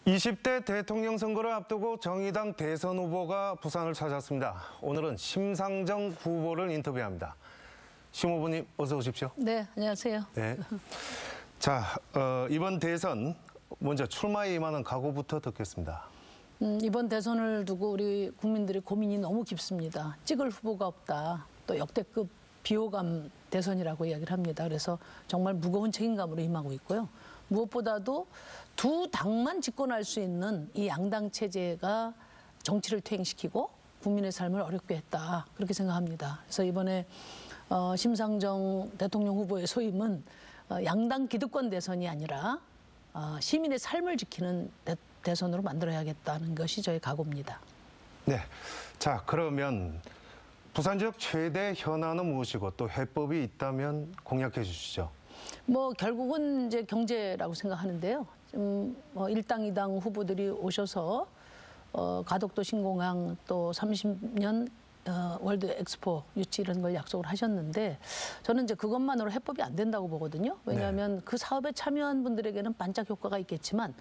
20대 대통령 선거를 앞두고 정의당 대선 후보가 부산을 찾았습니다. 오늘은 심상정 후보를 인터뷰합니다. 심 후보님 어서 오십시오. 네, 안녕하세요. 네. 자, 이번 대선 먼저 출마에 임하는 각오부터 듣겠습니다. 이번 대선을 두고 우리 국민들의 고민이 너무 깊습니다. 찍을 후보가 없다. 또 역대급 비호감 대선이라고 이야기를 합니다. 그래서 정말 무거운 책임감으로 임하고 있고요. 무엇보다도 두 당만 집권할 수 있는 이 양당 체제가 정치를 퇴행시키고 국민의 삶을 어렵게 했다. 그렇게 생각합니다. 그래서 이번에 심상정 대통령 후보의 소임은 양당 기득권 대선이 아니라 시민의 삶을 지키는 대선으로 만들어야겠다는 것이 저의 각오입니다. 네. 자, 그러면 부산 지역 최대 현안은 무엇이고 또 해법이 있다면 공약해 주시죠. 결국은 이제 경제라고 생각하는데요. 일당, 이당 후보들이 오셔서 가덕도 신공항 또 30년 월드 엑스포 유치 이런 걸 약속을 하셨는데 저는 이제 그것만으로 해법이 안 된다고 보거든요. 왜냐하면 그 사업에 참여한 분들에게는 반짝 효과가 있겠지만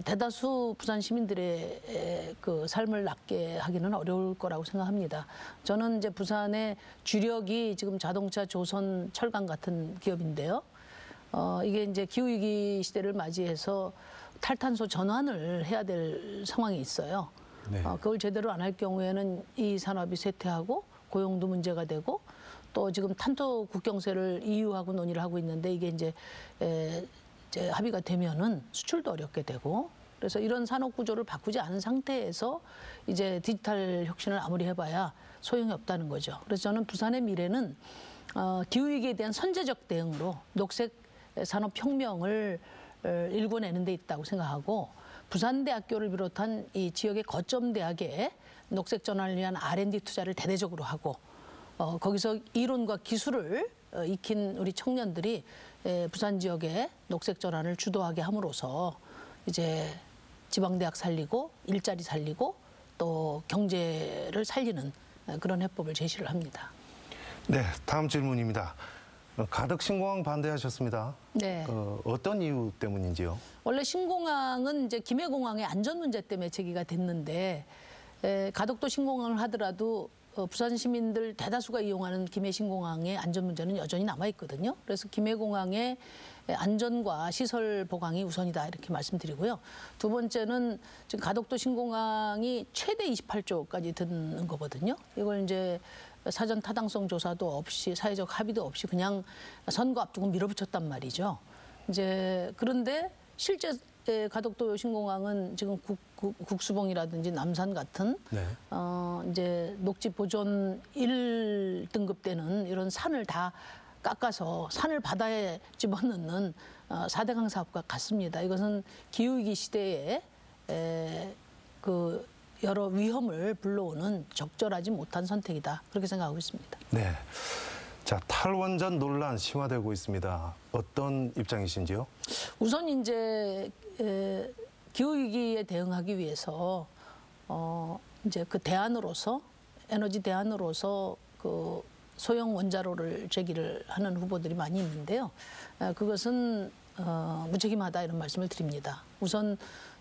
대다수 부산 시민들의 그 삶을 낫게 하기는 어려울 거라고 생각합니다. 저는 이제 부산의 주력이 지금 자동차, 조선, 철강 같은 기업인데요. 이게 이제 기후위기 시대를 맞이해서 탈탄소 전환을 해야 될 상황이 있어요. 네. 그걸 제대로 안 할 경우에는 이 산업이 쇠퇴하고 고용도 문제가 되고 또 지금 탄소 국경세를 EU하고 논의를 하고 있는데 이게 이제 합의가 되면은 수출도 어렵게 되고 그래서 이런 산업 구조를 바꾸지 않은 상태에서 이제 디지털 혁신을 아무리 해봐야 소용이 없다는 거죠. 그래서 저는 부산의 미래는 기후위기에 대한 선제적 대응으로 녹색 산업혁명을 일궈내는 데 있다고 생각하고 부산대학교를 비롯한 이 지역의 거점 대학에 녹색 전환을 위한 R&D 투자를 대대적으로 하고 거기서 이론과 기술을 익힌 우리 청년들이 부산 지역의 녹색 전환을 주도하게 함으로써 이제 지방대학 살리고 일자리 살리고 또 경제를 살리는 그런 해법을 제시를 합니다. 네, 다음 질문입니다. 가덕 신공항 반대하셨습니다. 네. 어떤 이유 때문인지요? 원래 신공항은 이제 김해공항의 안전 문제 때문에 제기가 됐는데 가덕도 신공항을 하더라도 부산 시민들 대다수가 이용하는 김해 신공항의 안전 문제는 여전히 남아 있거든요. 그래서 김해공항의 안전과 시설 보강이 우선이다 이렇게 말씀드리고요. 두 번째는 지금 가덕도 신공항이 최대 28조까지 드는 거거든요. 이걸 이제 사전 타당성 조사도 없이 사회적 합의도 없이 그냥 선거 앞두고 밀어붙였단 말이죠. 이제 그런데 실제 가덕도 신공항은 지금 국수봉이라든지 남산 같은 네. 이제 녹지 보존 1등급 되는 이런 산을 다 깎아서 산을 바다에 집어넣는 4대강 사업과 같습니다. 이것은 기후위기 시대에 그 여러 위험을 불러오는 적절하지 못한 선택이다. 그렇게 생각하고 있습니다. 네. 자, 탈원전 논란 심화되고 있습니다. 어떤 입장이신지요? 우선 이제 기후위기에 대응하기 위해서 이제 그 대안으로서 에너지 대안으로서 그 소형 원자로를 제기를 하는 후보들이 많이 있는데요. 그것은 무책임하다 이런 말씀을 드립니다. 우선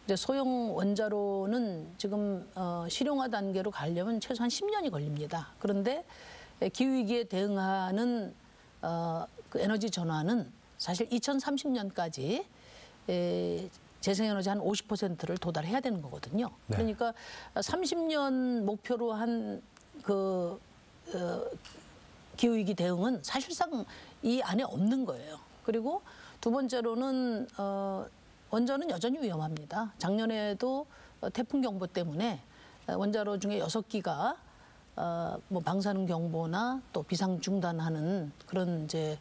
이제 소형 원자로는 지금 실용화 단계로 가려면 최소한 10년이 걸립니다. 그런데 기후위기에 대응하는 그 에너지 전환은 사실 2030년까지 재생에너지 한 50%를 도달해야 되는 거거든요. 네. 그러니까 30년 목표로 한 그 기후위기 대응은 사실상 이 안에 없는 거예요. 그리고 두 번째로는 원전은 여전히 위험합니다. 작년에도 태풍 경보 때문에 원자로 중에 6기가 방사능 경보나 또 비상 중단하는 그런 이제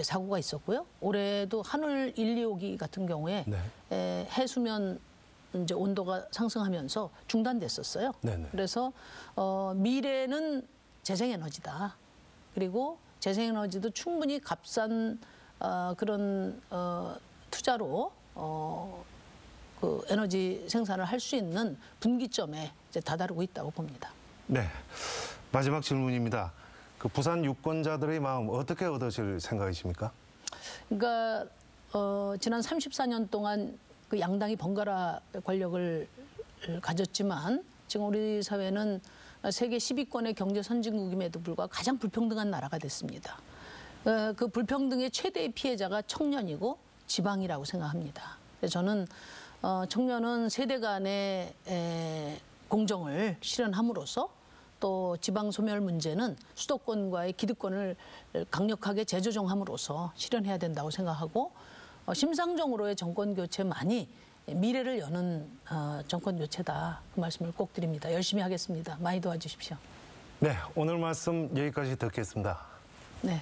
사고가 있었고요. 올해도 한울 1, 2호기 같은 경우에 네. 해수면 이제 온도가 상승하면서 중단됐었어요. 네네. 그래서 미래는 재생에너지다. 그리고 재생에너지도 충분히 값싼 그런 투자로 그 에너지 생산을 할 수 있는 분기점에 이제 다다르고 있다고 봅니다. 네. 마지막 질문입니다. 그 부산 유권자들의 마음 어떻게 얻으실 생각이십니까? 그러니까 지난 34년 동안 그 양당이 번갈아 권력을 가졌지만 지금 우리 사회는 세계 10위권의 경제 선진국임에도 불구하고 가장 불평등한 나라가 됐습니다. 그 불평등의 최대의 피해자가 청년이고 지방이라고 생각합니다. 그래서 저는 청년은 세대 간의 공정을 실현함으로써 또 지방 소멸 문제는 수도권과의 기득권을 강력하게 재조정함으로써 실현해야 된다고 생각하고 심상정으로의 정권 교체만이 미래를 여는 정권 교체다. 그 말씀을 꼭 드립니다. 열심히 하겠습니다. 많이 도와주십시오. 네, 오늘 말씀 여기까지 듣겠습니다. 네.